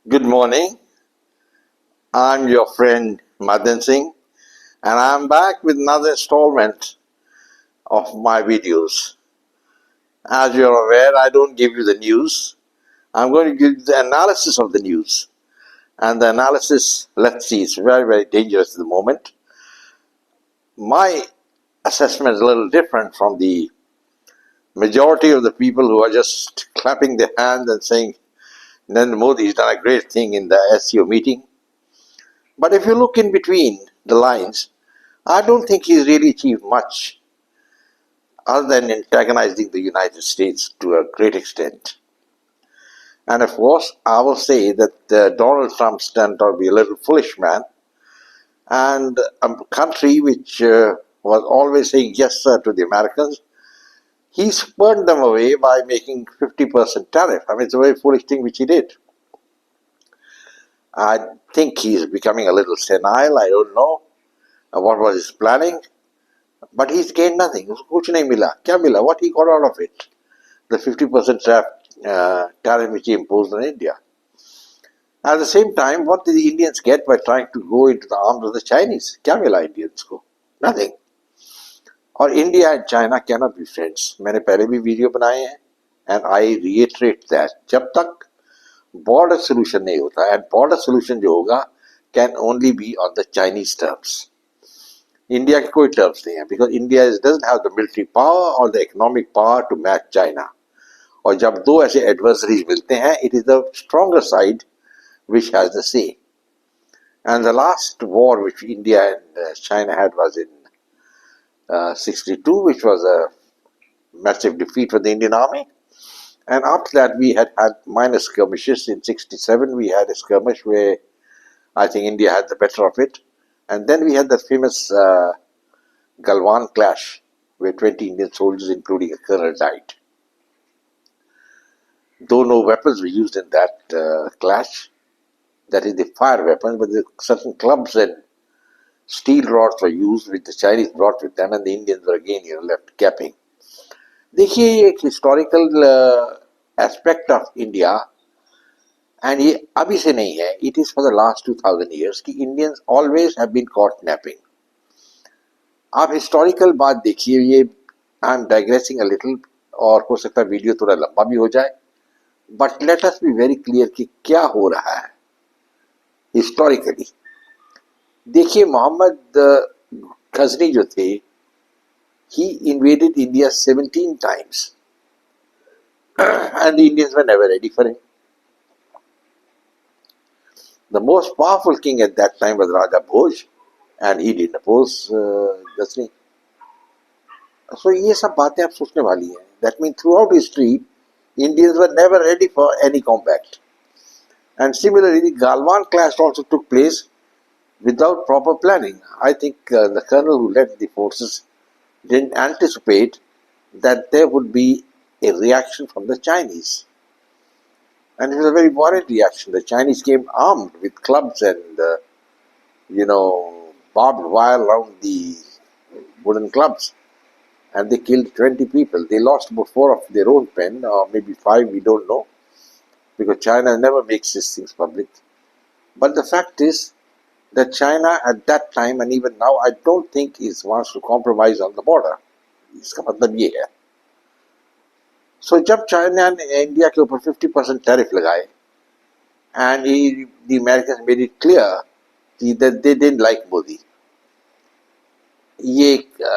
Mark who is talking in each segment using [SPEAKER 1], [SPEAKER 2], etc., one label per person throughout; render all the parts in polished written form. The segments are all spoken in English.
[SPEAKER 1] Good morning. I'm your friend Madan Singh, and I'm back with another installment of my videos. As you're aware, I don't give you the news. I'm going to give you the analysis of the news. And the analysis, let's see, it's very, very dangerous at the moment. My assessment is a little different from the majority of the people who are just clapping their hands and saying, Narendra Modi has done a great thing in the SCO meeting. But if you look in between the lines, I don't think he's really achieved much other than antagonizing the United States to a great extent. And of course, I will say that Donald Trump turned out to be a little foolish man, and a country which was always saying yes sir to the Americans, he spurned them away by making 50% tariff. I mean, it's a very foolish thing which he did. I think he's becoming a little senile. I don't know what was his planning. But he's gained nothing. उसको कुछ नहीं मिला. क्या मिला? What he got out of it? The 50% tariff which he imposed on India. At the same time, what did the Indians get by trying to go into the arms of the Chinese? क्या मिला Indians को? Nothing. और India and China cannot be friends. मैंने पहले भी video बनाए हैं, and I reiterate that जब तक border solution नहीं होता, and border solution जो होगा can only be on the Chinese terms. India के कोई टर्म्स नहीं है, because India doesn't have the military power और the economic power to match China. और जब दो ऐसे एडवर्सरीज मिलते हैं, it is the stronger side which has the say. And the last war which India and China had was in 62, which was a massive defeat for the Indian army. And after that, we had minor skirmishes. In 67, we had a skirmish where I think India had the better of it. And then we had the famous Galwan clash, where 20 Indian soldiers, including a colonel, died. Though no weapons were used in that clash, that is the fire weapons, but certain clubs and steel rods were used, which the Chinese brought with them, and the Indians were again left gaping. देखिए ये एक historical aspect of India, and ये अभी से नहीं है, it is for the last 2000 years कि Indians always have been caught napping. आप हिस्टोरिकल बात देखिए, ये I am digressing a little, और हो सकता है वीडियो थोड़ा लंबा भी हो जाए, but let us be very clear कि क्या हो रहा है हिस्टोरिकली. देखिए मोहम्मद गजनी जो थे, he invaded India 17 times and the Indians were never ready for him. The most powerful king at that time was Raja Bhoj, and he didn't oppose Ghazni. So ये सब बातें आप सोचने वाली हैं. That means throughout history, Indians were never ready for any combat. And similarly, the Galwan clash also took place without proper planning. I think the colonel who led the forces didn't anticipate that there would be a reaction from the Chinese. And it was a very violent reaction. The Chinese came armed with clubs and, barbed wire around the wooden clubs. And they killed 20 people. They lost about 4 of their own men, or maybe 5, we don't know. Because China never makes these things public. But the fact is that China at that time and even now, I don't think it wants to compromise on the border. इसका मतलब ये है. So जब China and India के ऊपर 50% tariff लगाए, and the Americans made it clear that they didn't like Modi. ये एक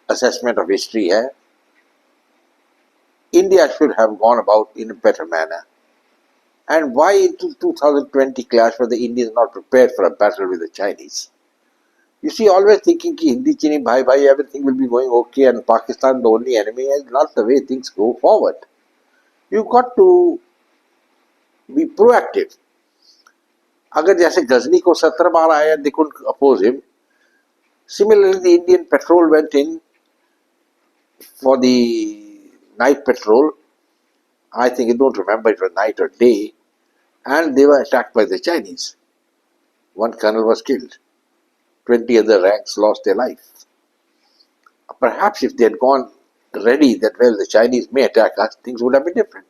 [SPEAKER 1] assessment of history है. India should have gone about in a better manner. And why in 2020 clash were the Indians not prepared for a battle with the Chinese? You see, always thinking कि Hindi Chini bhai bhai, everything will be going okay and Pakistan the only enemy, is not the way things go forward. You've got to be proactive. अगर जैसे गजनी को 17 बार आया, they couldn't oppose him. Similarly, the Indian patrol went in for the night patrol. I think I don't remember if it was night or day, and they were attacked by the Chinese. One colonel was killed. 20 other ranks lost their life. Perhaps if they had gone ready that, well, the Chinese may attack us, things would have been different.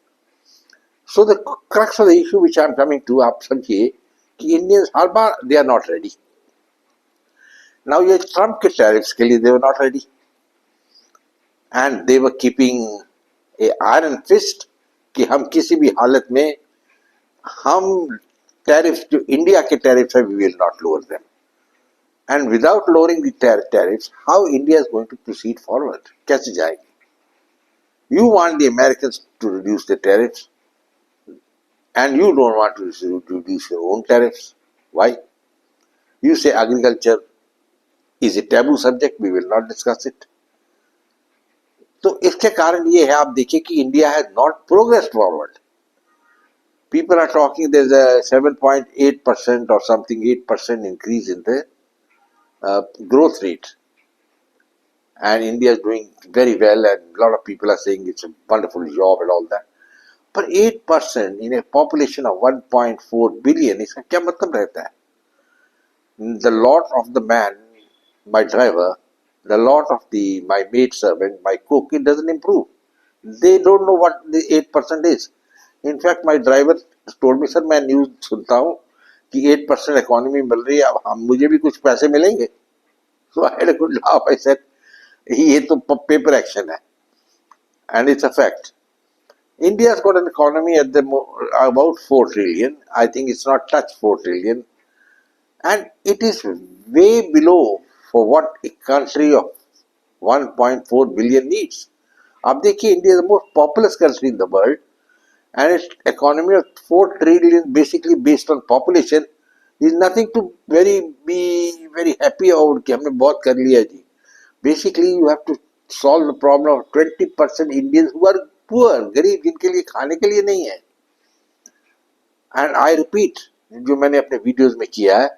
[SPEAKER 1] So the crux of the issue which I am coming to, आप समझिए कि Indians her bar they are not ready. Now ये Trump के tariffs के लिए they were not ready, and they were keeping a iron fist कि हम किसी भी हालत में हम tariffs जो इंडिया के tariffs है we will not lower them. And without lowering the tariffs, how India is going to proceed forward? कैसे जाएगी? You want the Americans to reduce the tariffs, and you don't want to reduce your own tariffs. Why? You say agriculture is a taboo subject, we will not discuss it. तो इसके कारण ये है, आप देखिए कि India has not progressed forward. People are talking there's a 7.8% or something 8% increase in the growth rate, and India is doing very well, and a lot of people are saying it's a wonderful job and all that. But 8% in a population of 1.4 billion, इसका क्या मतलब रहता है? The lot of the man, my driver, the lot of my maid servant, my cook, it doesn't improve. They don't know what the 8% is. In fact, my driver told me, sir, मैं news सुनता हूँ कि 8% economy मिल रही है, अब हम मुझे भी कुछ पैसे मिलेंगे. So I had a good laugh. I said, ये तो पेपर एक्शन है, and it's a fact. India's got an economy at about 4 trillion. I think it's not touched 4 trillion. And it is way below for what a country of 1.4 billion needs. अब देखिए, India is the most populous country in the world, and its economy of 4 trillion basically based on population is nothing to be very happy about कि हमने बहुत कर लिया जी. Basically, you have to solve the problem of 20% Indians who are poor, गरीब, जिनके लिए खाने के लिए नहीं है. And I repeat, जो मैंने अपने videos में किया है,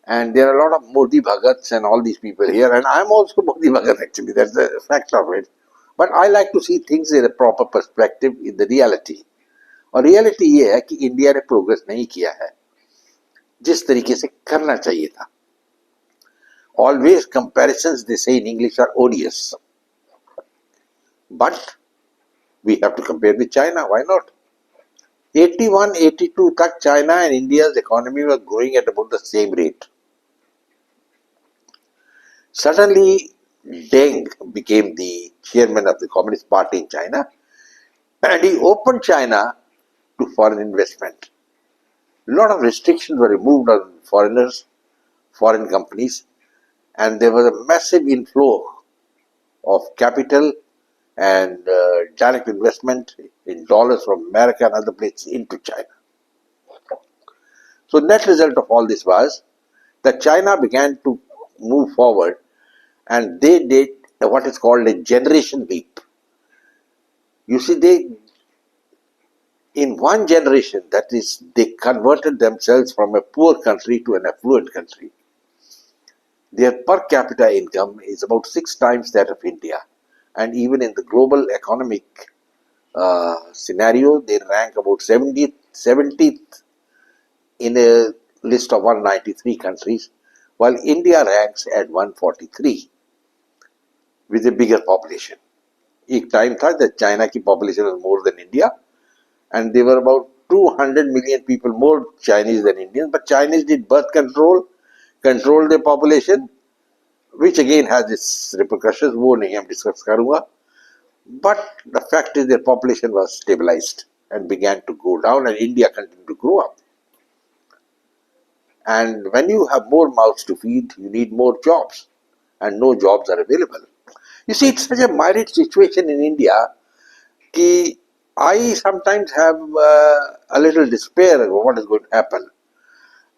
[SPEAKER 1] and there are a lot of Modi Bhagats and all these people here, and I am also Modi Bhagat actually, that's the fact of it. But I like to see things in a proper perspective, in the reality. और reality ये है कि India ने progress नहीं किया है जिस तरीके से करना चाहिए था. Always comparisons, they say in English, are odious. But we have to compare with China, why not? 81, 82 तक China and India's economy were growing at about the same rate. Suddenly, Deng became the chairman of the Communist Party in China, and he opened China to foreign investment. A lot of restrictions were removed on foreigners, foreign companies, and there was a massive inflow of capital and direct investment in dollars from America and other places into China. So net result of all this was that China began to move forward, and they did what is called a generation leap. You see, in one generation, that is, they converted themselves from a poor country to an affluent country. Their per capita income is about 6 times that of India, and even in the global economic scenario, they rank about 70th in a list of 193 countries, while India ranks at 143 with a bigger population. एक time था that China की population was more than India, and there were about 200 million people more Chinese than Indians, but Chinese did birth control their population, which again has its repercussions, वो नहीं हम discuss करूँगा. But the fact is their population was stabilized and began to go down, and India continued to grow up. And when you have more mouths to feed, you need more jobs, and no jobs are available. You see, it's such a myriad situation in India that I sometimes have a little despair of what is going to happen.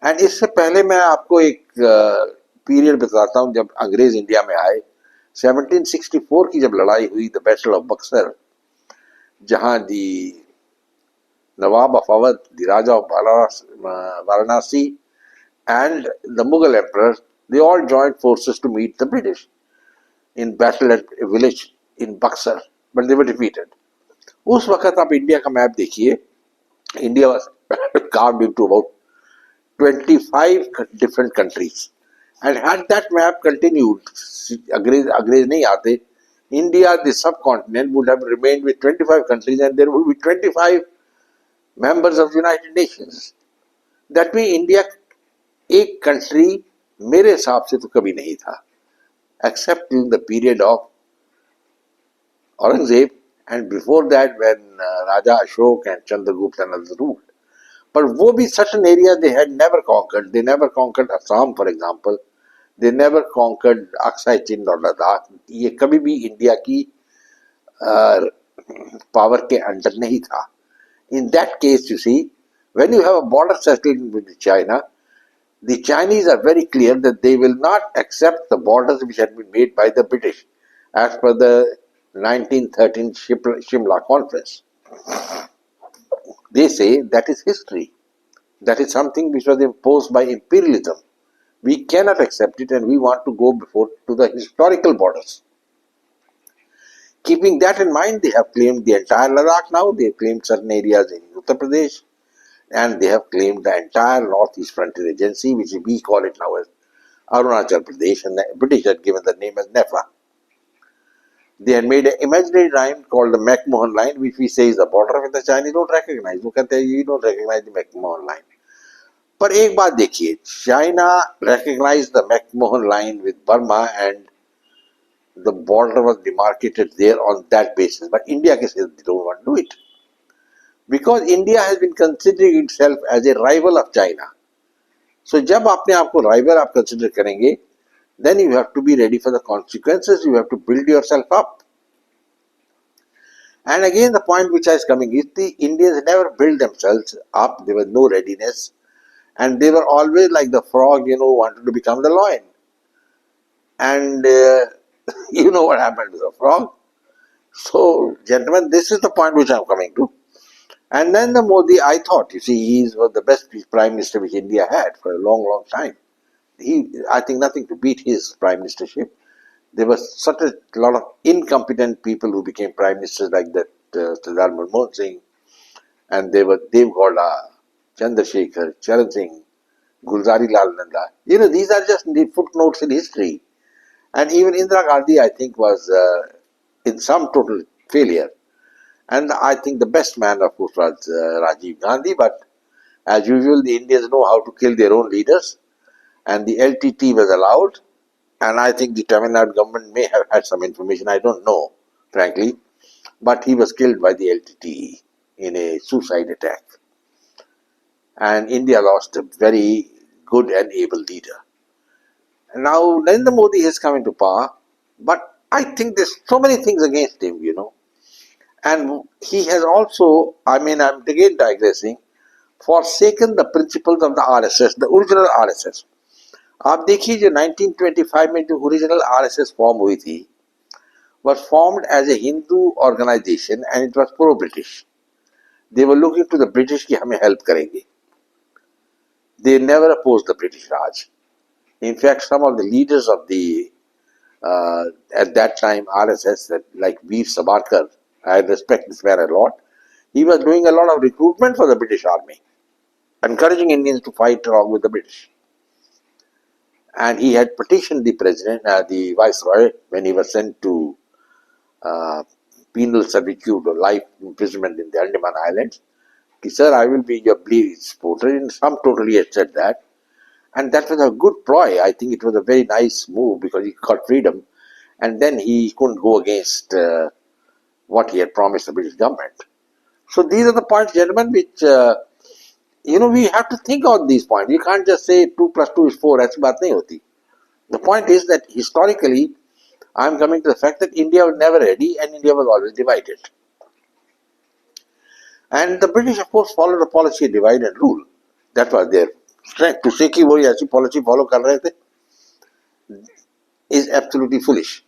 [SPEAKER 1] And इससे पहले मैं आपको एक period बताता हूँ जब अंग्रेज India में आए. 1764 की जब लड़ाई हुई, द बैटल ऑफ बक्सर, जहाँ the Nawab of Awadh, the raja of Varanasi, and the Mughal emperor, they all joined forces to meet the British in battle at a village in Buxar, but they were defeated. उस वक्त आप इंडिया का map देखिए, India was carved into about 25 different countries, and had that map continued, अंग्रेज नहीं आते, India, the subcontinent, would have remained with 25 countries, and there would be 25 members of the United Nations. That means India एक country मेरे हिसाब से तो कभी नहीं था, except during the period of Aurangzeb and before that when Raja Ashok and Chandragupta and others ruled. But वो भी certain areas they had never conquered. They never conquered Assam, for example. They never conquered Aksai Chin or Ladakh. ये कभी भी India की power के under नहीं था. In that case, you see, when you have a border settlement with China, the Chinese are very clear that they will not accept the borders which had been made by the British as per the 1913 Shimla Conference. They say that is history. That is something which was imposed by imperialism. We cannot accept it and we want to go before to the historical borders. Keeping that in mind, they have claimed the entire Ladakh now, they have claimed certain areas in Uttar Pradesh, and they have claimed the entire Northeast Frontier Agency, which we call it now as Arunachal Pradesh, and the British had given the name as NEFA. They had made an imaginary line called the McMahon line, which we say is the border of the Chinese don't recognize. Look at that, you don't recognize the McMahon line. पर एक बात देखिए, China recognized the McMahon line with Burma and the border was demarcated there on that basis. But India says they don't want to do it. Because India has been considering itself as a rival of China. So जब अपने आप को rival आप consider करेंगे, then you have to be ready for the consequences. You have to build yourself up. And again, the point which is coming is the Indians never built themselves up. There was no readiness. And they were always like the frog, wanted to become the lion. And you know what happened to the frog. So, gentlemen, this is the point which I am coming to. And then the Modi, I thought, you see, he was the best prime minister which India had for a long, long time. I think nothing to beat his prime ministership. There was such a lot of incompetent people who became prime ministers like that Sardar Manmohan Singh, and they were Dev Gowda, Chandrasekhar, Charan Singh, Gulzari Lal Nanda. These are just the footnotes in history. And even Indira Gandhi, I think, was in some total failure. And I think the best man, of course, was Rajiv Gandhi. But as usual, the Indians know how to kill their own leaders. And the LTT was allowed. And I think the Tamil Nadu government may have had some information. I don't know, frankly. But he was killed by the LTT in a suicide attack. And India lost a very good and able leader. Now, Narendra Modi has come into power, but I think there's so many things against him. And he has also, I'm again digressing, forsaken the principles of the RSS, the original RSS. आप देखिए जो 1925 में जो original RSS form हुई थी, was formed as a Hindu organization and it was pro-British. They were looking to the British कि हमें help करेंगे. They never opposed the British Raj. In fact, some of the leaders of the at that time RSS, like Veer Savarkar, I respect this man a lot. He was doing a lot of recruitment for the British Army, encouraging Indians to fight along with the British. And he had petitioned the president, the viceroy, when he was sent to penal servitude or life imprisonment in the Andaman Islands. He said, "Sir, I will be your bleeding supporter." In some totally had said that. And that was a good ploy. I think it was a very nice move because he got freedom. And then he couldn't go against what he had promised the British government. So these are the points, gentlemen, which, we have to think on these points. You can't just say 2 plus 2 is 4. That's baat nahi hoti. The point is that historically, I'm coming to the fact that India was never ready and India was always divided. And the British, of course, followed a policy of divide and rule. That was their strength. To say कि वो ऐसी policy follow कर रहे थे is absolutely foolish.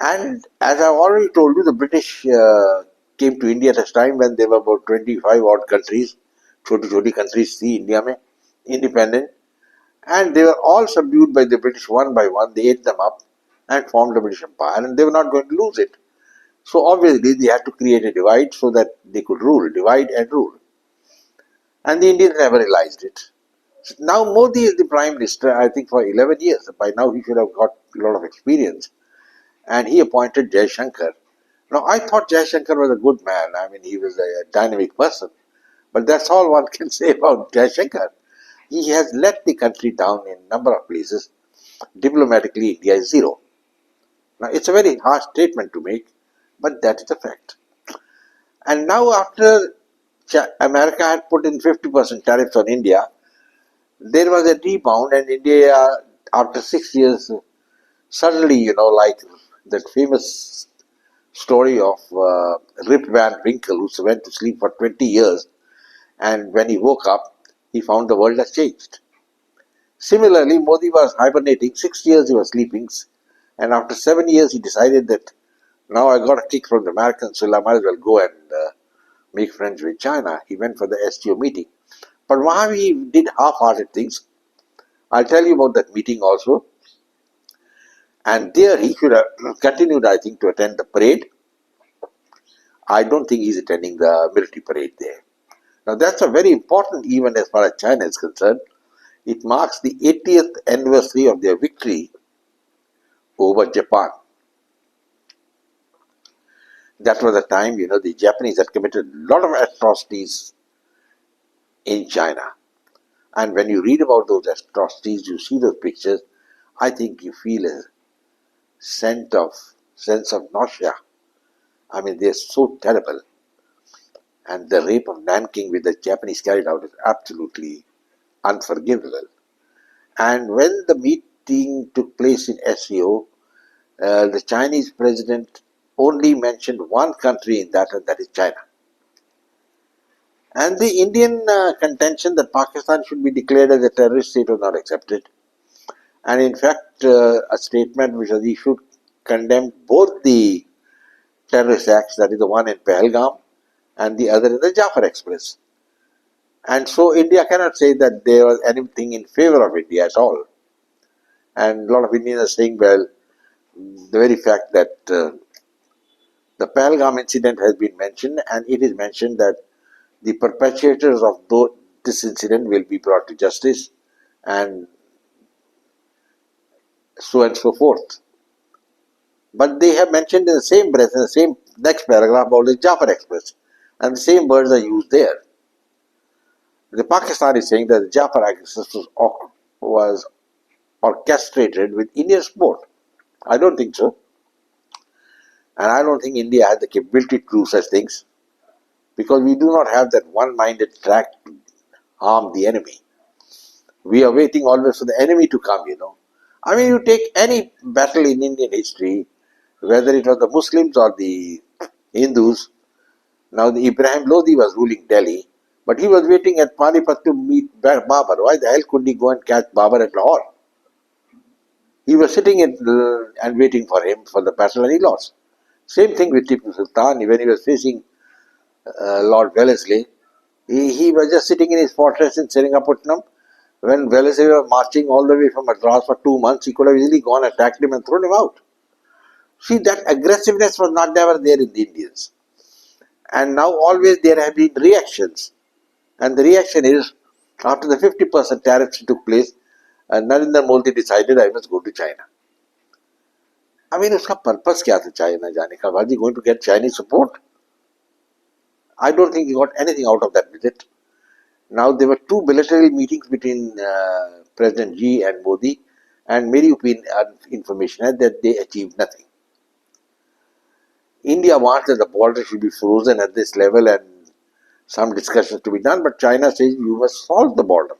[SPEAKER 1] And as I've already told you, the British came to India at a time when there were about 25 odd countries, छोटी-छोटी countries थी India में, independent, and they were all subdued by the British one by one. They ate them up and formed the British Empire, and they were not going to lose it. So obviously they had to create a divide so that they could rule, divide and rule. And the Indians never realized it. Now Modi is the Prime Minister, I think, for 11 years. By now he should have got a lot of experience. And he appointed Jaishankar. Now I thought Jaishankar was a good man. He was a dynamic person. But that's all one can say about Jaishankar. He has let the country down in a number of places. Diplomatically, India is zero. Now, it's a very harsh statement to make, but that is a fact. And now, after America had put in 50% tariffs on India, there was a rebound, and India, after 6 years, suddenly, like that famous story of Rip Van Winkle, who went to sleep for 20 years, and when he woke up, he found the world has changed. Similarly, Modi was hibernating. 6 years he was sleeping, and after 7 years, he decided that now I got a kick from the Americans, so I might as well go and make friends with China. He went for the STO meeting. But why he did half-hearted things, I'll tell you about that meeting also. And there he should have continued, I think, to attend the parade. I don't think he's attending the military parade there. Now that's a very important event as far as China is concerned. It marks the 80th anniversary of their victory over Japan. That was the time, the Japanese had committed a lot of atrocities in China. And when you read about those atrocities, you see those pictures, I think you feel a sense of nausea. I mean, they're so terrible. And the rape of Nanking which the Japanese carried out is absolutely unforgivable. And when the meeting took place in SCO, the Chinese president only mentioned one country in that, and that is China. And the Indian contention that Pakistan should be declared as a terrorist state was not accepted. And in fact, a statement which was issued condemned both the terrorist acts, that is the one in Pahalgam and the other in the Jafar Express. And so India cannot say that there was anything in favor of India at all. And a lot of Indians are saying, well, the very fact that the Pahalgam incident has been mentioned, and it is mentioned that the perpetrators of this incident will be brought to justice, and so and so forth. But they have mentioned in the same breath, in the same next paragraph, about the Jafar Express, and the same words are used there. The Pakistan is saying that the Jafar Express was orchestrated with Indian support. I don't think so. And I don't think India has the capability to do such things, because we do not have that one-minded track to harm the enemy. We are waiting always for the enemy to come, I mean, you take any battle in Indian history, whether it was the Muslims or the Hindus. Now, the Ibrahim Lodi was ruling Delhi, but he was waiting at Panipat to meet Babur. Why the hell couldn't he go and catch Babur at Lahore? He was sitting and waiting for him for the battle, and he lost. Same thing with Tipu Sultan. When he was facing Lord Wellesley, he was just sitting in his fortress in Seringapatam. When Wellesley was marching all the way from Madras for 2 months, he could have easily gone, attacked him and thrown him out. See, that aggressiveness was not never there in the Indians. And now always there have been reactions. And the reaction is, after the 50% tariffs took place, Narendra Modi decided I must go to China. I mean, उसका purpose क्या था China जाने का? Was he going to get Chinese support? I don't think he got anything out of that visit. Now, there were two bilateral meetings between President Xi and Modi, and my opinion, information is that they achieved nothing. India wants that the border should be frozen at this level and some discussions to be done, but China says you must solve the border.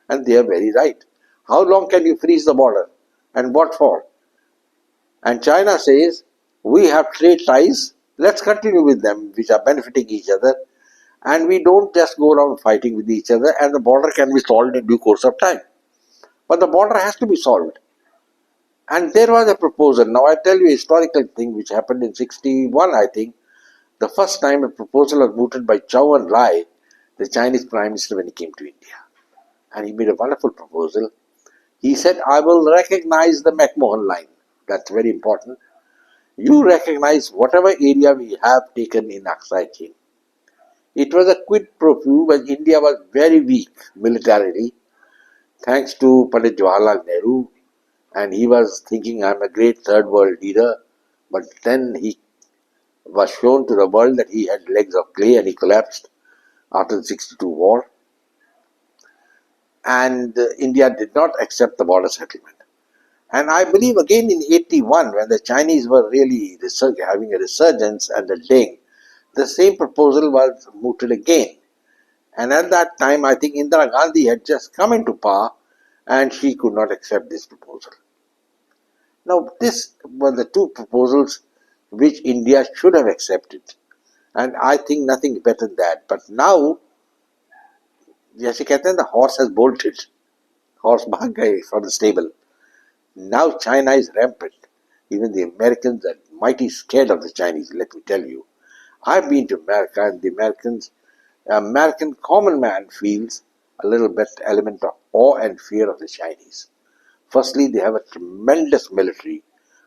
[SPEAKER 1] And they are very right. How long can you freeze the border? And what for? And China says, we have trade ties, let's continue with them, which are benefiting each other. And we don't just go around fighting with each other, and the border can be solved in due course of time. But the border has to be solved. And there was a proposal. Now I tell you a historical thing which happened in 61, I think. The first time a proposal was mooted by Chou En-lai, the Chinese Prime Minister, when he came to India. And he made a wonderful proposal. He said, I will recognize the McMahon line. That's very important. You recognize whatever area we have taken in Aksai Chin. It was a quid pro quo when India was very weak militarily, thanks to Pandit Jawaharlal Nehru, and he was thinking, I'm a great third world leader, but then he was shown to the world that he had legs of clay and he collapsed. after the 62 war, and India did not accept the border settlement. And I believe again in 81, when the Chinese were really having a resurgence and a Deng, the same proposal was mooted again. And at that time, I think Indira Gandhi had just come into power and she could not accept this proposal. Now, these were the two proposals which India should have accepted. And I think nothing better than that. But now, जैसे कहते हैं, the horse has bolted. Horse भाग गए from the stable. Now China is rampant. Even the Americans are mighty scared of the Chinese, let me tell you. I've been to America, and the American common man feels a little bit element of awe and fear of the Chinese. Firstly, they have a tremendous military,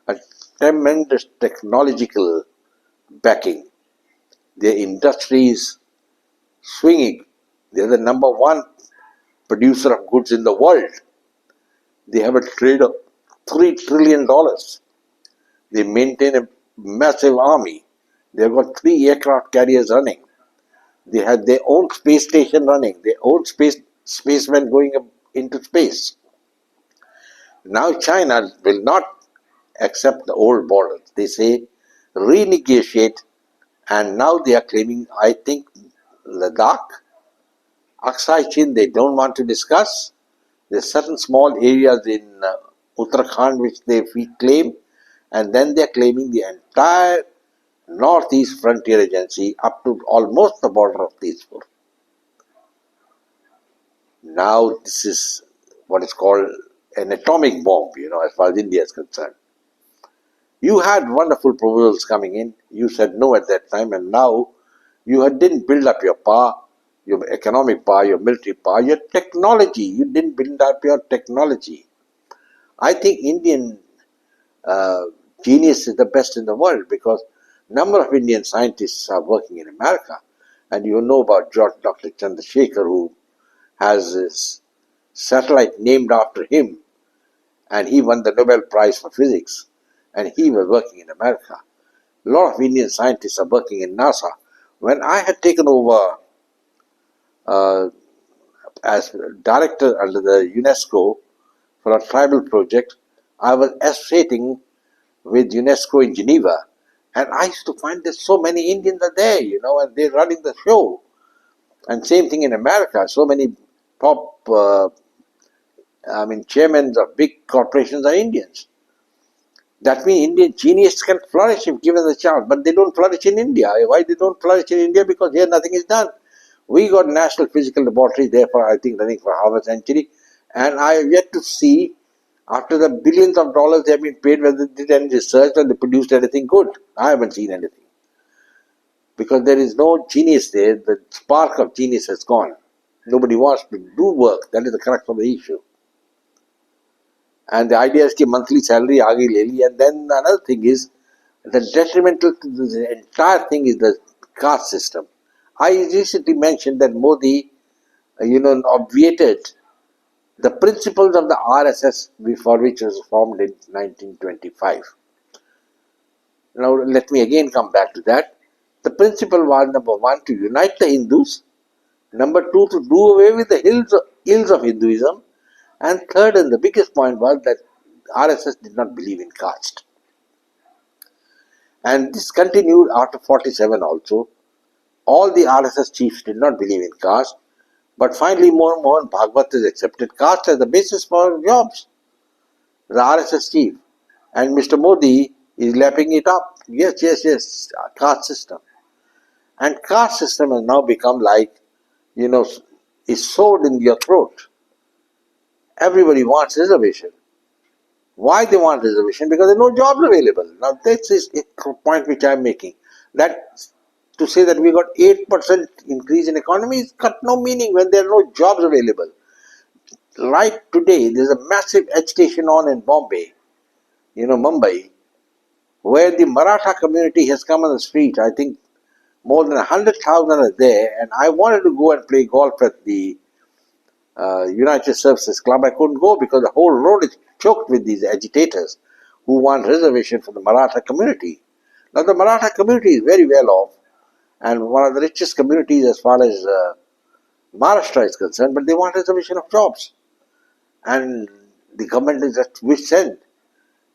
[SPEAKER 1] a tremendous technological backing. Their industry is swinging. They're the number one producer of goods in the world. They have a trade of $3 trillion. They maintain a massive army. They've got 3 aircraft carriers running. They have their own space station running, their own spacemen going into space. Now China will not accept the old borders. They say renegotiate, and now they are claiming, I think, Ladakh, Aksai Chin, they don't want to discuss. There's certain small areas in Uttarakhand which they claim, and then they're claiming the entire Northeast Frontier Agency up to almost the border of Tezpur. Now this is what is called an atomic bomb, as far as India is concerned. You had wonderful proposals coming in. You said no at that time, and now you didn't build up your power, your economic power, your military power, your technology. You didn't build up your technology. I think Indian genius is the best in the world because number of Indian scientists are working in America. And you know about Dr. Chandrasekhar, who has his satellite named after him, and he won the Nobel Prize for Physics, and he was working in America. A lot of Indian scientists are working in NASA. When I had taken over as director under the UNESCO for a tribal project, I was associating with UNESCO in Geneva, and I used to find that so many Indians are there, and they're running the show. And same thing in America, so many top, chairmen of big corporations are Indians. That means Indian genius can flourish if given the chance, but they don't flourish in India. Why they don't flourish in India? Because here nothing is done. We got National Physical Laboratory there for, I think, running for half a century, and I have yet to see, after the billions of dollars they have been paid, whether they did any research or they produced anything good. I haven't seen anything. Because there is no genius there, the spark of genius has gone. Nobody wants to do work. That is the crux of the issue. And the idea is that monthly salary aage le li. And then another thing is, the detrimental to the entire thing is the caste system. I recently mentioned that Modi, obviated the principles of the RSS for which was formed in 1925. Now let me again come back to that. The principle was, number one, to unite the Hindus, number two, to do away with the ills of Hinduism, and third, and the biggest point, was that RSS did not believe in caste. And this continued after 47 also. All the RSS chiefs did not believe in caste, but finally Mohan Bhagwat has accepted caste as the basis for jobs. The RSS chief. And Mr. Modi is lapping it up. Yes, caste system. And caste system has now become like, is sewed in your throat. Everybody wants reservation. Why they want reservation? Because there are no jobs available. Now this is a point which I am making. That to say that we got 8% increase in economy has got no meaning when there are no jobs available. Right today, there is a massive agitation on in Bombay, Mumbai, where the Maratha community has come on the street. I think more than 100,000 are there, and I wanted to go and play golf at the United Services Club. I couldn't go because the whole road is choked with these agitators who want reservation for the Maratha community. Now the Maratha community is very well off. and one of the richest communities as far as Maharashtra is concerned, but they want reservation of jobs. And the government is just which send.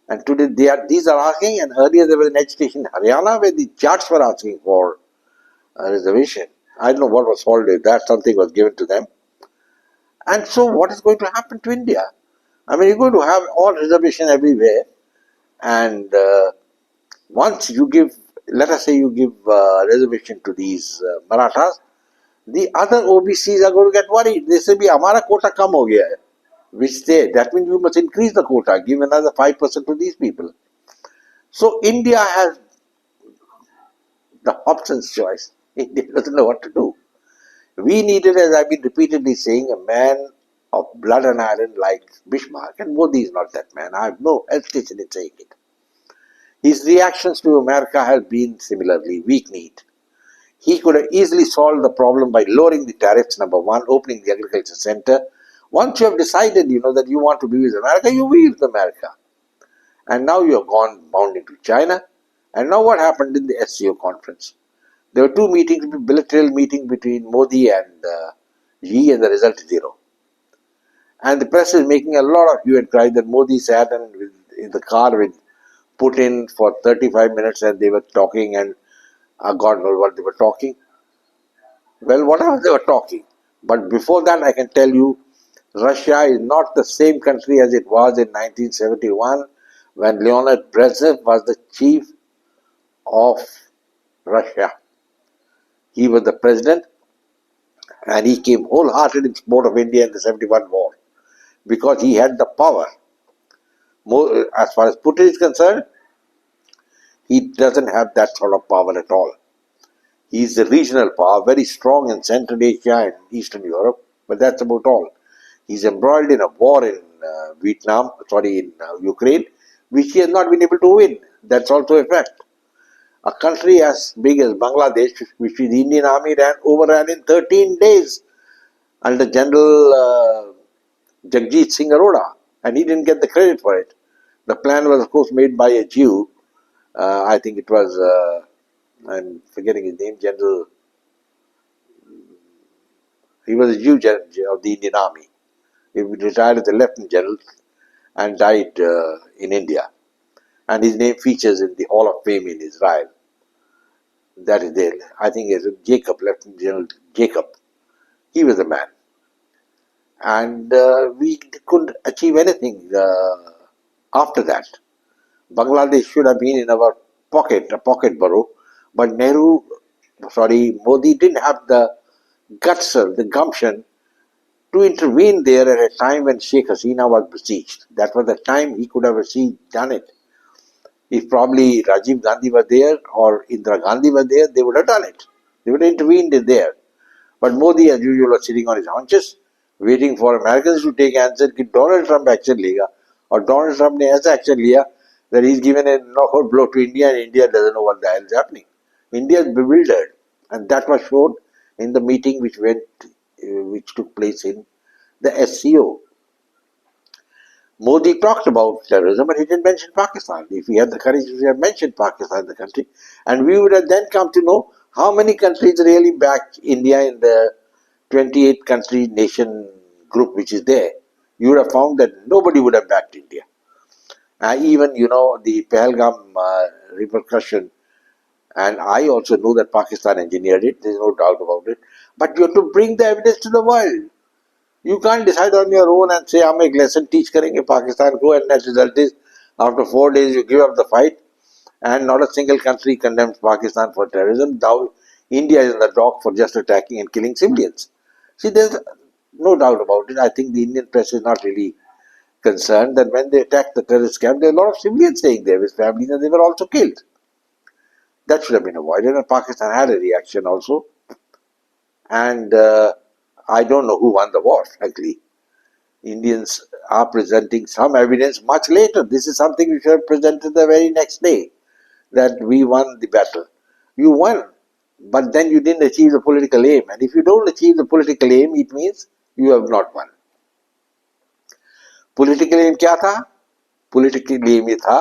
[SPEAKER 1] And today these are asking, and earlier there was an education in Haryana where the Jats were asking for a reservation. I don't know what was solved with that, something was given to them. And so what is going to happen to India? I mean, you're going to have all reservation everywhere, and once you give, let us say you give reservation to these Marathas, the other OBCs are going to get worried. They say, "Bhi, hamara quota kam ho gaya hai." Which that means we must increase the quota, give another 5% to these people. So India has the Hobson's choice. India doesn't know what to do. We needed, as I've been repeatedly saying, a man of blood and iron like Bismarck, and Modi is not that man. I have no hesitation in saying it. His reactions to America have been similarly weak-kneed. He could have easily solved the problem by lowering the tariffs, number one, opening the agriculture center. Once you have decided, that you want to be with America, you be with America. And now you have gone bound into China. And now what happened in the SCO conference? There were two meetings, bilateral meeting between Modi and Xi, and the result is zero. And the press is making a lot of hue and cry that Modi sat in the car with Putin for 35 minutes and they were talking, and God knows what they were talking. Well, whatever they were talking. But before that, I can tell you, Russia is not the same country as it was in 1971 when Leonid Brezhnev was the chief of Russia. He was the president, and he came wholehearted in support of India in the 71 war because he had the power. As far as Putin is concerned, he doesn't have that sort of power at all. He is a regional power, very strong in Central Asia and Eastern Europe, but that's about all. He's embroiled in a war in Ukraine, which he has not been able to win. That's also a fact. A country as big as Bangladesh, which the Indian army overran in 13 days under General Jagjit Singh Arora, and he didn't get the credit for it. The plan was, of course, made by a Jew. I think it was, I'm forgetting his name, General. He was a Jew of the Indian Army. He retired as a Lieutenant General and died in India. And his name features in the Hall of Fame in Israel. That is there. I think it's Jacob, Lieutenant General Jacob. He was a man. And we couldn't achieve anything after that. Bangladesh should have been in our pocket, a pocket borough, but Modi didn't have the guts or the gumption to intervene there at a time when Sheikh Hasina was besieged. That was the time he could have done it. If probably Rajiv Gandhi was there or Indira Gandhi was there, they would have done it. They would have intervened there. But Modi, as usual, was sitting on his haunches, waiting for Americans to take answer that Donald Trump action lega, or Donald Trump ने ऐसा action लिया that he's given a knockout blow to India, and India doesn't know what the hell is happening. India is bewildered, and that was shown in the meeting which took place in the SCO. Modi talked about terrorism, but he didn't mention Pakistan. If he had the courage, he would have mentioned Pakistan, the country, and we would have then come to know how many countries really backed India in the 28 country nation group which is there. You would have found that nobody would have backed India. Even, the Pahalgam repercussion, and I also know that Pakistan engineered it, there's no doubt about it, but you have to bring the evidence to the world. You can't decide on your own and say, हम एक lesson teach करेंगे Pakistan को, and that result is, after 4 days you give up the fight, and not a single country condemns Pakistan for terrorism. Now India is in the dock for just attacking and killing civilians. See, there's no doubt about it. I think the Indian press is not really concerned that when they attacked the terrorist camp, there were a lot of civilians staying there with families, and they were also killed. That should have been avoided, and Pakistan had a reaction also. And I don't know who won the war, frankly. Indians are presenting some evidence much later. This is something we should have presented the very next day, that we won the battle. You won, but then you didn't achieve the political aim. And if you don't achieve the political aim, it means you have not won. Political aim क्या था? Political aim ये था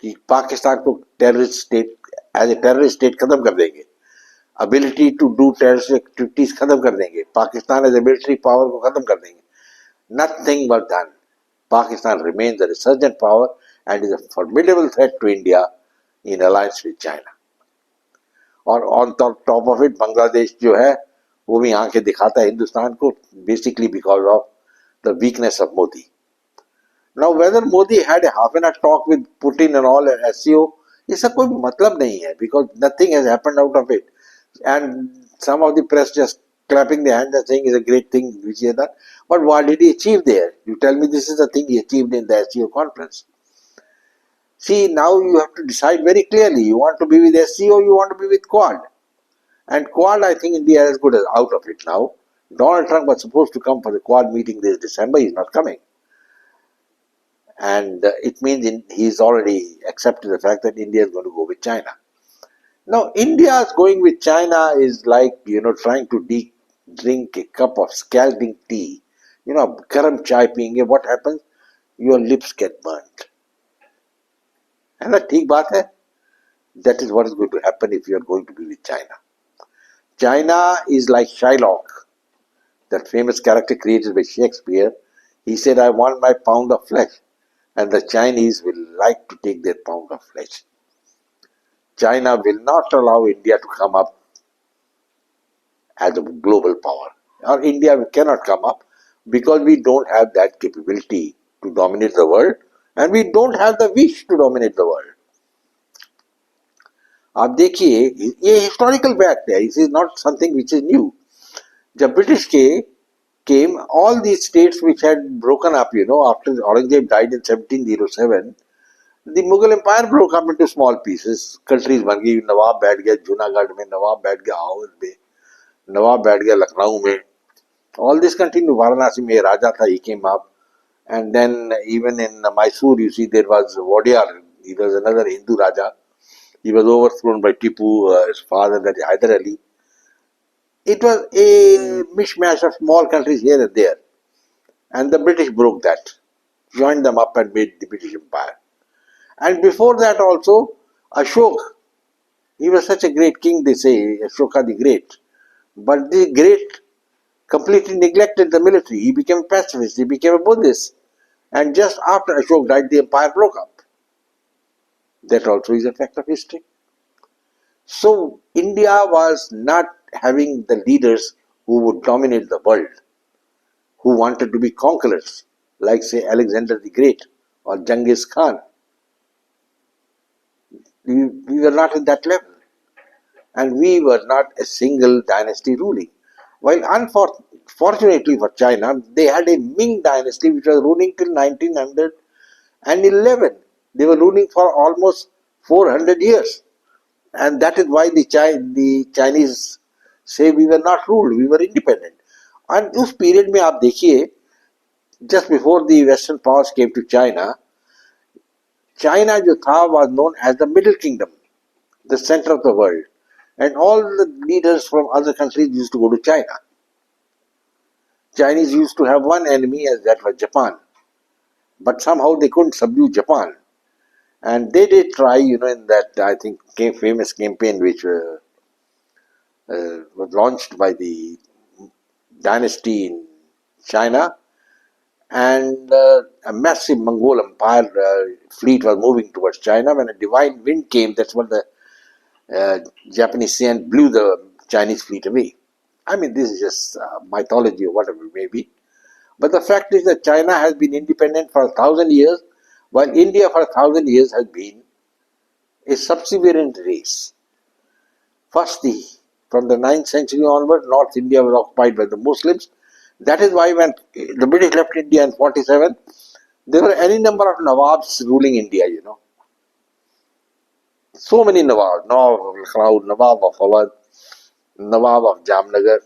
[SPEAKER 1] कि पाकिस्तान को terrorist state, as a terrorist state खत्म कर देंगे. ability to do terrorist activities खत्म कर देंगे, Pakistan as a military power को खत्म कर देंगे. Nothing was done. Pakistan remains a resurgent power and is a formidable threat to India in alliance with China. और on top of it Bangladesh जो है वो भी आंखें दिखाता है हिंदुस्तान को, basically because of the weakness of Modi. Now whether Modi had a half an hour talk with Putin and all at SCO, इसका कोई मतलब नहीं है, because nothing has happened out of it. And some of the press just clapping their hands and saying it's a great thing which he has done. But what did he achieve there? You tell me this is the thing he achieved in the SCO conference. See, now you have to decide very clearly. You want to be with SCO, you want to be with Quad. And Quad, I think India is as good as out of it now. Donald Trump was supposed to come for the Quad meeting this December. He's not coming. And it means he's already accepted the fact that India is going to go with China. Now, India's going with China is like, trying to drink a cup of scalding tea. Garam chai peeing, what happens? Your lips get burnt. And that's ठीक बात है. That is what is going to happen if you are going to be with China. China is like Shylock, that famous character created by Shakespeare. He said, I want my pound of flesh. And the Chinese will like to take their pound of flesh. China will not allow India to come up as a global power. Or India cannot come up because we don't have that capability to dominate the world and we don't have the wish to dominate the world. आप देखिए ये historical fact है, it is not something which is new. जब British came, all these states which had broken up, after Aurangzeb died in 1707, the Mughal Empire broke up into small pieces. Countries बन गई, नवाब बैठ गया जूनागढ़ में, नवाब बैठ गया हावड़ में, नवाब बैठ गया लखनऊ में. All this continued. Varanasi में राजा था, he came up. And then even in Mysore, you see, there was Wadiyar. He was another Hindu Raja. He was overthrown by Tipu, his father, that is Hyder Ali. It was a mishmash of small countries here and there. And the British broke that, joined them up and made the British Empire. And before that also, Ashok, he was such a great king, they say, Ashoka the Great. But the Great completely neglected the military. He became a pacifist, he became a Buddhist. And just after Ashok died, the empire broke up. That also is a fact of history. So, India was not having the leaders who would dominate the world, who wanted to be conquerors, like say Alexander the Great or Genghis Khan. We were not at that level. And we were not a single dynasty ruling. While unfortunately for China, they had a Ming dynasty which was ruling till 1911. They were ruling for almost 400 years. And that is why the Chinese say we were not ruled, we were independent. And उस period में आप देखिए, just before the Western powers came to China, China जो था was known as the Middle Kingdom, the center of the world. And all the leaders from other countries used to go to China. Chinese used to have one enemy, as that was Japan. But somehow they couldn't subdue Japan. And they did try, in that, I think, famous campaign which was launched by the dynasty in China. And a massive Mongol empire fleet was moving towards China. When a divine wind came, that's what the Japanese sent, blew the Chinese fleet away. I mean, this is just mythology or whatever it may be. But the fact is that China has been independent for 1,000 years, while India for 1,000 years has been a subservient race. First, from the 9th century onward, North India was occupied by the Muslims. That is why when the British left India in 47, there were any number of Nawabs ruling India, So many Nawabs, Nawab of Lucknow, Nawab of Awadh, Nawab of Jamnagar.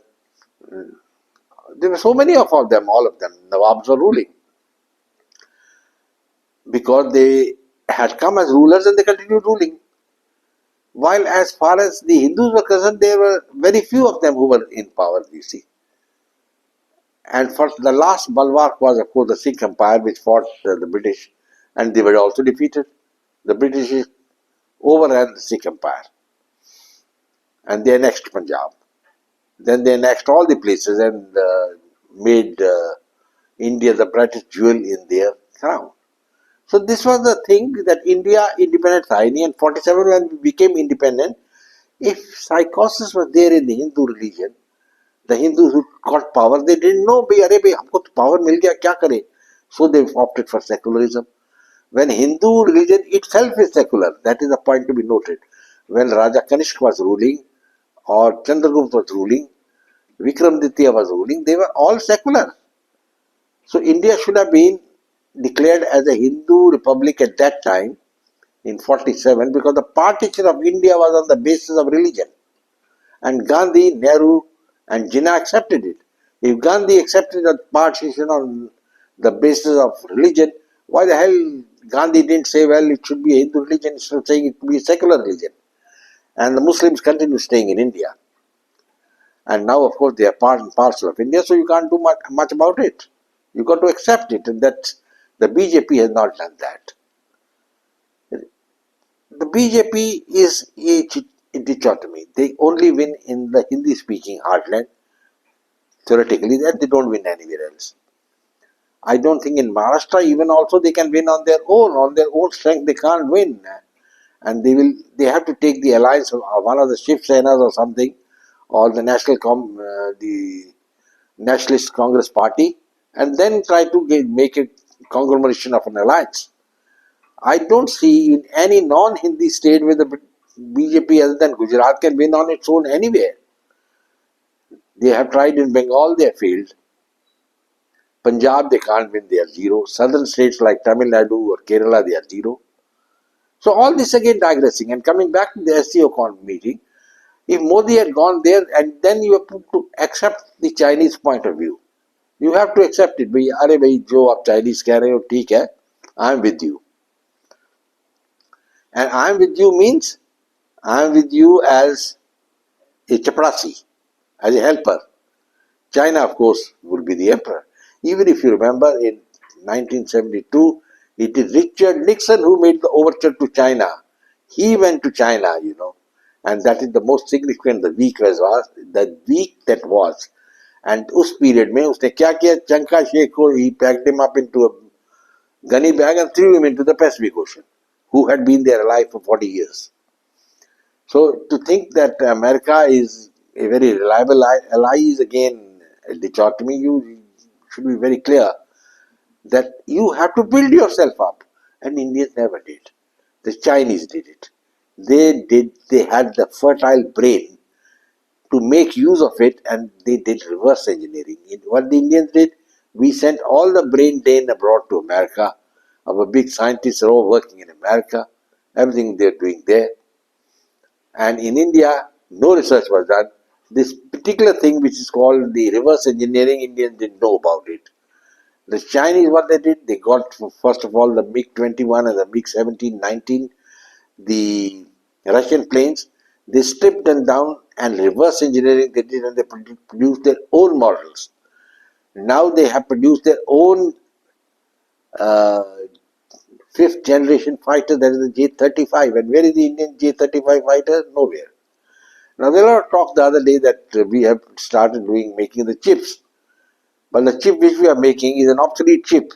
[SPEAKER 1] There were so many of them, all of them. Nawabs were ruling. Because they had come as rulers and they continued ruling. While as far as the Hindus were concerned, there were very few of them who were in power, you see. And for the last bulwark was, of course, the Sikh Empire, which fought the British, and they were also defeated. The British overran the Sikh Empire. and they annexed Punjab. Then they annexed all the places and made India the brightest jewel in their crown. So this was the thing that India independent था. In 47 when we became independent, if psychosis was there in the Hindu religion, the Hindus who got power, they didn't know, bhai, अरे भाई हमको तो power मिल गया क्या करें? So they opted for secularism. When Hindu religion itself is secular, that is the point to be noted. When Raja Kanishk was ruling or Chandragupta was ruling, Vikramaditya was ruling, they were all secular. So India should have been declared as a Hindu republic at that time in 47 because the partition of India was on the basis of religion. And Gandhi, Nehru and Jinnah accepted it. If Gandhi accepted the partition on the basis of religion, why the hell Gandhi didn't say, well, it should be a Hindu religion instead of saying it should be a secular religion? And the Muslims continue staying in India. And now, of course, they are part and parcel of India, so you can't do much about it. You got to accept it, and that the BJP has not done that. The BJP is a dichotomy. They only win in the Hindi-speaking heartland, theoretically, and they don't win anywhere else. I don't think in Maharashtra even also they can win on their own strength they can't win. And they have to take the alliance of one of the Shiv Senas or something, or the the Nationalist Congress Party, and then try to make a conglomeration of an alliance. I don't see in any non-Hindi state where the BJP other than Gujarat can win on its own anywhere. They have tried in Bengal, they have failed. Punjab, they can't win, they are zero. Southern states like Tamil Nadu or Kerala, they are zero. So all this again digressing and coming back to the SCO meeting, if Modi had gone there and then you have to accept the Chinese point of view. You have to accept it. Bhai, अरे भाई जो आप Chinese कह रहे हो ठीक है, I am with you. And I am with you means I am with you as a chaprasi, as a helper. China, of course, would be the emperor. Even if you remember in 1972, it is Richard Nixon who made the overture to China. He went to China, and that is the most significant, the week that was. And उस period में उसने क्या किया? Chanka Sheikh को, he packed him up into a gunny bag and threw him into the Pacific Ocean, who had been there alive for 40 years. So to think that America is a very reliable ally is again a dichotomy. You should be very clear that you have to build yourself up, and Indians never did. The Chinese did it. They had the fertile brain to make use of it, and they did reverse engineering. What the Indians did, we sent all the brain drain abroad to America. Our big scientists are all working in America. Everything they're doing there. And in India, no research was done. This particular thing which is called the reverse engineering, Indians didn't know about it. The Chinese, what they did, they got first of all the MiG-21 and the MiG-17, 19, the Russian planes. They stripped them down and reverse engineering they did, and they produced their own models. Now they have produced their own fifth generation fighter, that is the J-35. And where is the Indian J-35 fighter? Nowhere. Now there was talk the other day that we have started making the chips. But the chip which we are making is an obsolete chip.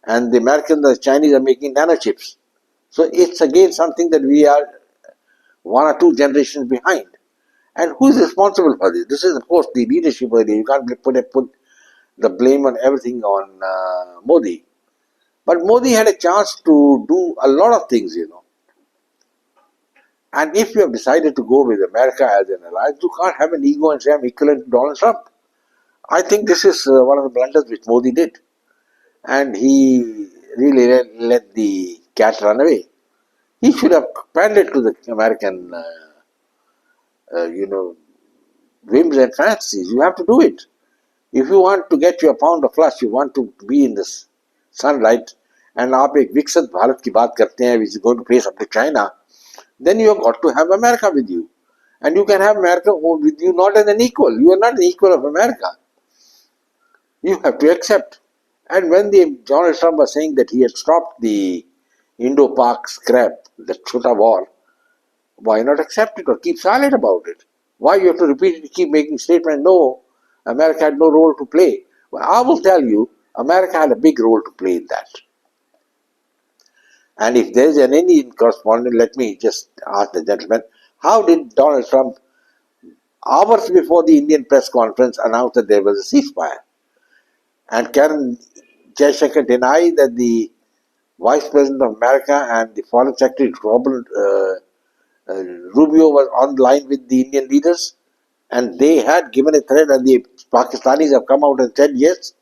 [SPEAKER 1] And the Americans, the Chinese are making nanochips. So it's again something that we are one or two generations behind. And who is responsible for this? This is, of course, the leadership area. You can't put the blame on everything on Modi. But Modi had a chance to do a lot of things, And if you have decided to go with America as an alliance, you can't have an ego and say I'm equivalent to Donald Trump. I think this is one of the blunders which Modi did. And he really let the cat run away. He should have pandered to the American, whims and fancies. You have to do it. If you want to get your pound of flesh, you want to be in the sunlight, and आप एक विकसित भारत की बात करते हैं, which is going to face up to China, then you have got to have America with you. And you can have America with you not as an equal. You are not an equal of America. You have to accept. And when Donald Trump was saying that he had stopped the Indo-Pak scrap, the Chota war, Why not accept it or keep silent about it? Why you have to repeatedly keep making statements? No, America had no role to play. Well, I will tell you, America had a big role to play in that. And if there is an Indian correspondent, let me just ask the gentleman, how did Donald Trump, hours before the Indian press conference, announce that there was a ceasefire? And can Jaishankar deny that the Vice President of America and the Foreign Secretary Robert Rubio were on line with the Indian leaders? And they had given a threat, and the Pakistanis have come out and said, yes,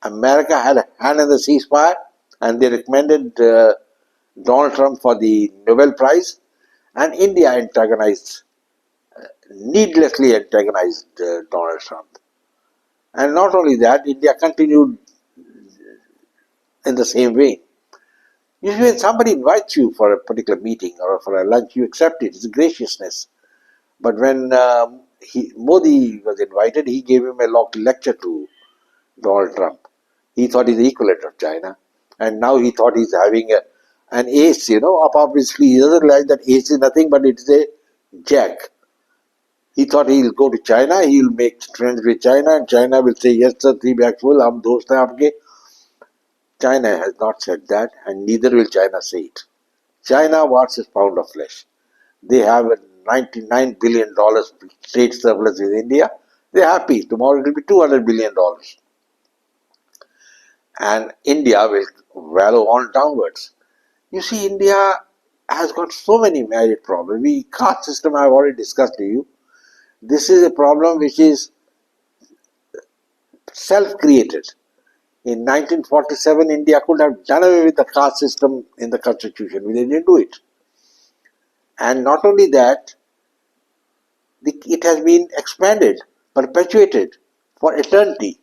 [SPEAKER 1] America had a hand in the ceasefire, and they recommended Donald Trump for the Nobel Prize, and India needlessly antagonized Donald Trump. And not only that, India continued in the same way. Usually when somebody invites you for a particular meeting or for a lunch, you accept it. It's graciousness. But when Modi was invited, he gave him a lecture to Donald Trump. He thought he's the equivalent of China. And now he thought he's having an ace, Obviously, he doesn't realize that ace is nothing but it's a jack. He thought he'll go to China, he'll make friends with China, and China will say, yes, sir, 3 bags full, hum dost hain aapke. China has not said that, and neither will China say it. China wants a pound of flesh. They have a $99 billion trade surplus with India. They're happy. Tomorrow it will be $200 billion. And India will wallow on downwards. You see, India has got so many married problems. The caste system I have already discussed to you. This is a problem which is self-created. In 1947, India could have done away with the caste system in the constitution. They didn't do it. And not only that, it has been expanded, perpetuated for eternity.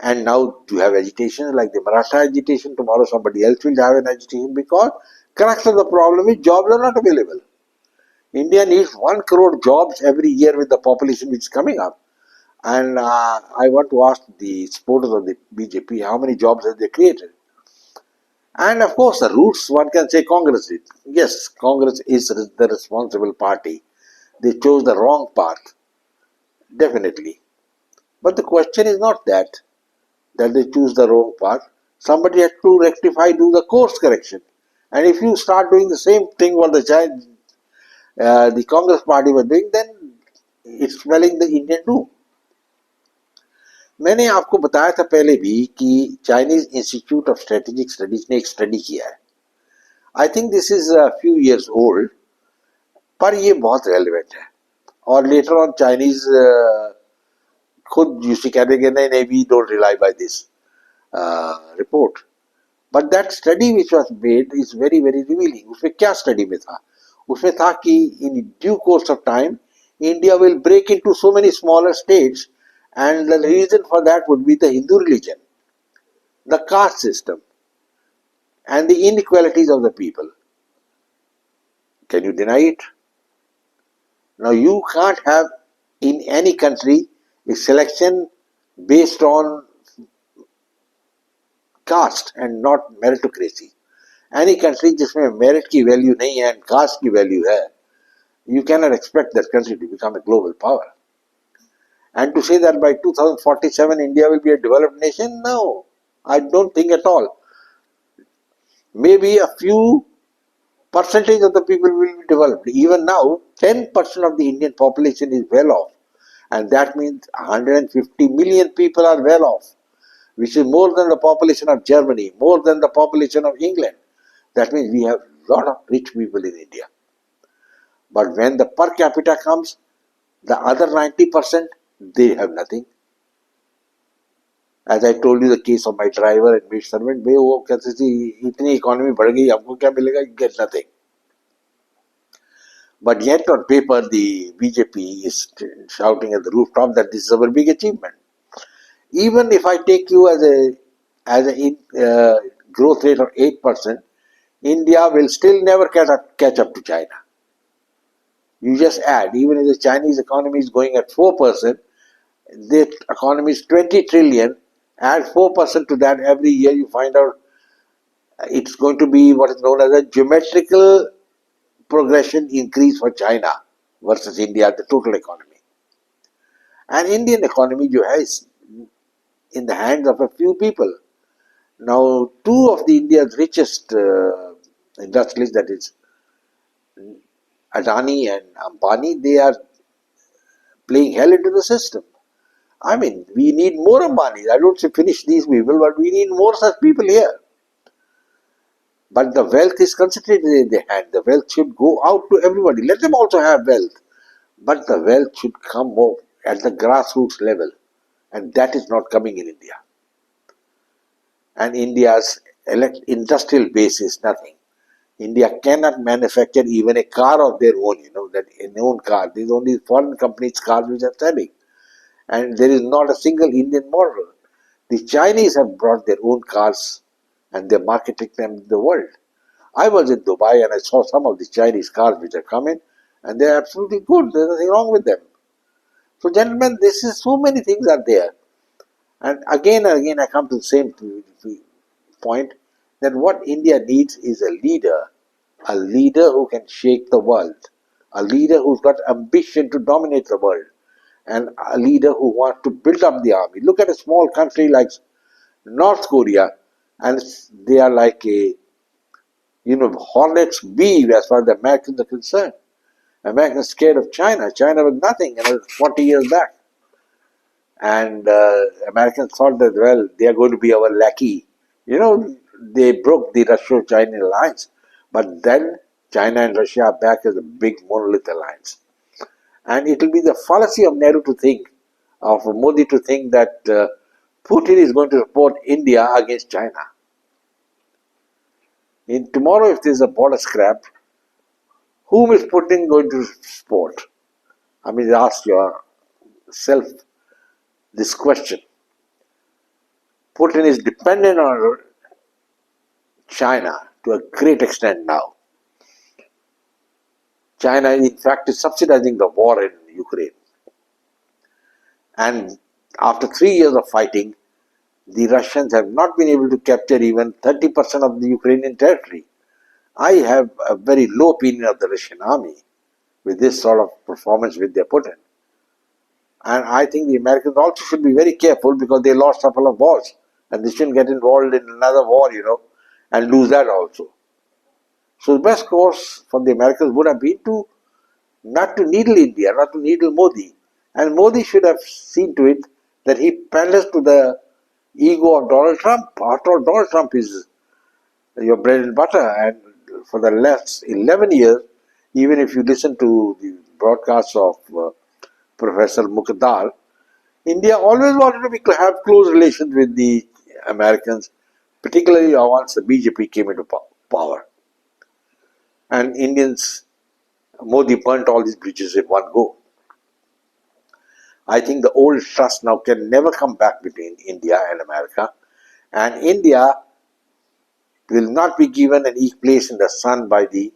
[SPEAKER 1] And now you have agitation like the Maratha agitation. Tomorrow somebody else will have an agitation because crux of the problem is jobs are not available. India needs 1 crore jobs every year with the population which is coming up. And I want to ask the supporters of the BJP how many jobs have they created. And of course the roots, one can say Congress did. Yes, Congress is the responsible party. They chose the wrong path, definitely. But the question is not that they choose the wrong path. Somebody has to rectify, do the course correction. And if you start doing the same thing what the Congress party was doing, then it's smelling the Indian too. मैंने आपको बताया था पहले भी कि Chinese institute of strategic studies ने एक study किया है. I think this is a few years old, पर ये बहुत रेलिवेंट है. और लेटर ऑन चाइनीज खुद यूसी कहने के नहीं we don't rely by this report. But that study which was made is very very revealing. उसमें क्या स्टडी में था? उसमें था कि in due course of time India will break into so many smaller states, and the reason for that would be the Hindu religion, the caste system, and the inequalities of the people. Can you deny it? Now you can't have in any country a selection based on caste and not meritocracy. Any country जिसमें merit की value नहीं है and caste की value है, you cannot expect that country to become a global power. And to say that by 2047 India will be a developed nation, no, I don't think at all. Maybe a few percentage of the people will be developed. Even now, 10% of the Indian population is well off, and that means 150 million people are well off, which is more than the population of Germany, more than the population of England. That means we have a lot of rich people in India. But when the per capita comes, the other 90%, they have nothing. As I told you the case of my driver and maid servant, वो कहते थे इतनी economy बढ़ गई हमको क्या मिलेगा? You get nothing. But yet on paper the BJP is shouting at the rooftop that this is our big achievement. Even if I take you as a growth rate of 8%, India will still never catch up to China. You just add, even if the Chinese economy is going at 4%, the economy is 20 trillion, add 4% to that every year, you find out it's going to be what is known as a geometrical progression increase for China versus India, the total economy. And Indian economy is in the hands of a few people. Now, two of the India's richest industrialists, that is Adani and Ambani, they are playing hell into the system. I mean, we need more Ambanis. I don't say finish these people, but we need more such people here. But the wealth is concentrated in their hand. The wealth should go out to everybody. Let them also have wealth. But the wealth should come more at the grassroots level. And that is not coming in India. And India's industrial base is nothing. India cannot manufacture even a car of their own, that an own car. These only foreign companies' cars which are selling. And there is not a single Indian model. The Chinese have brought their own cars and they're marketing them in the world. I was in Dubai and I saw some of the Chinese cars which are coming and they're absolutely good. There's nothing wrong with them. So, gentlemen, this is so many things are there. And again I come to the same point that what India needs is a leader who can shake the world, a leader who's got ambition to dominate the world, and a leader who wants to build up the army. Look at a small country like North Korea, and they are like a hornet's bee as far as the Americans are concerned. Americans scared of China. China was nothing, 40 years back. And Americans thought that, well, they are going to be our lackey. They broke the Russia-China alliance. But then China and Russia are back as a big monolith alliance. And it will be the fallacy of Nehru to think, of Modi to think that Putin is going to support India against China. Tomorrow, if there is a border scrap, whom is Putin going to support? I mean, ask yourself this question. Putin is dependent on China to a great extent now. China, in fact, is subsidizing the war in Ukraine. And after 3 years of fighting, the Russians have not been able to capture even 30% of the Ukrainian territory. I have a very low opinion of the Russian army with this sort of performance which they put in. And I think the Americans also should be very careful because they lost a couple of wars and they shouldn't get involved in another war, and lose that also. So the best course for the Americans would have been to not to needle India, not to needle Modi. And Modi should have seen to it that he panders to the ego of Donald Trump. After all, Donald Trump is your bread and butter. And for the last 11 years, even if you listen to the broadcasts of Professor Mukdal, India always wanted to have close relations with the Americans, particularly once the BJP came into power. And Modi burnt all these bridges in one go. I think the old trust now can never come back between India and America. And India will not be given an equal place in the sun by the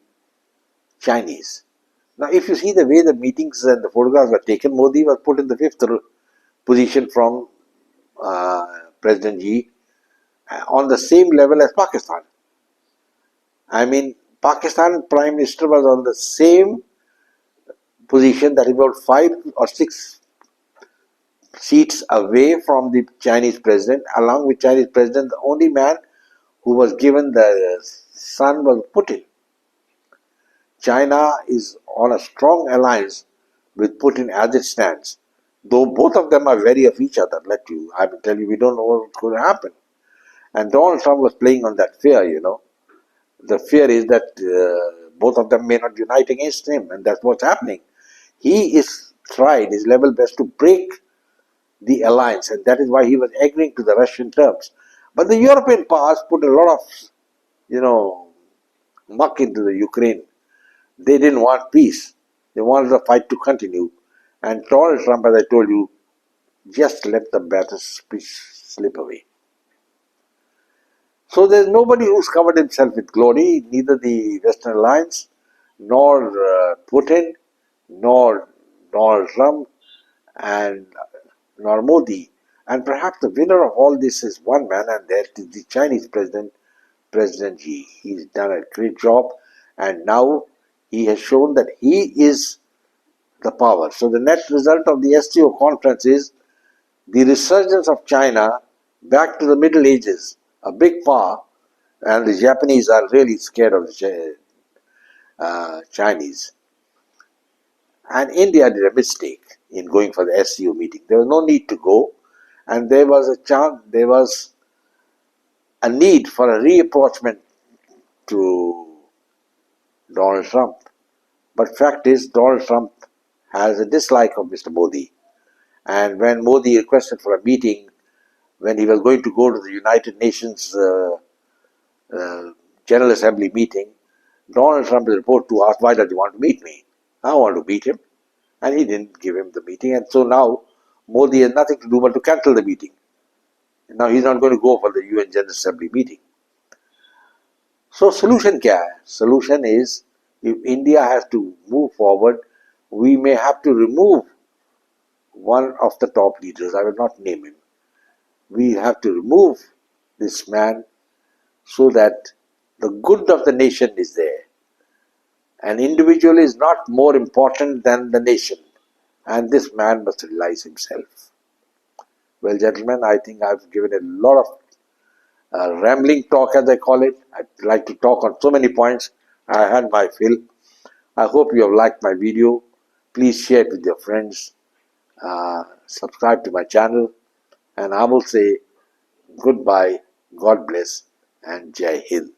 [SPEAKER 1] Chinese. Now, if you see the way the meetings and the photographs were taken, Modi was put in the fifth position from President Xi on the same level as Pakistan. I mean, Pakistan Prime Minister was on the same position, that about 5 or 6 seats away from the Chinese president. Along with Chinese president, the only man who was given the sun was Putin. China is on a strong alliance with Putin as it stands. Though both of them are wary of each other, I will tell you, we don't know what's going to happen. And Donald Trump was playing on that fear, The fear is that both of them may not unite against him, and that's what's happening. He is tried his level best to break the alliance, and that is why he was agreeing to the Russian terms. But the European powers put a lot of, muck into the Ukraine. They didn't want peace. They wanted the fight to continue. And Donald Trump, as I told you, just let the battle slip away. So there's nobody who's covered himself with glory, neither the Western Alliance, nor Putin, nor Donald Trump, and nor Modi. And perhaps the winner of all this is one man, and that is the Chinese president, President Xi. He's done a great job, and now He has shown that he is the power. So the net result of the SCO conference is the resurgence of China back to the Middle Ages, a big power, and the Japanese are really scared of the Chinese. And India did a mistake in going for the SCO meeting. There was no need to go, and there was a need for a reapproachment to Donald Trump. But fact is, Donald Trump has a dislike of Mr. Modi. And when Modi requested for a meeting, when he was going to go to the United Nations General Assembly meeting, Donald Trump reported to ask, why does he want to meet me? I want to meet him. And he didn't give him the meeting. And so now Modi has nothing to do but to cancel the meeting. Now he's not going to go for the UN General Assembly meeting. So solution kya hai? Solution is, if India has to move forward, we may have to remove one of the top leaders. I will not name him. We have to remove this man so that the good of the nation is there. An individual is not more important than the nation, and this man must realize himself. Well, gentlemen, I think I've given a lot of rambling talk, as I call it. I'd like to talk on so many points. I had my fill. I hope you have liked my video. Please share it with your friends. Subscribe to my channel. And I will say goodbye, God bless, and Jai Hind.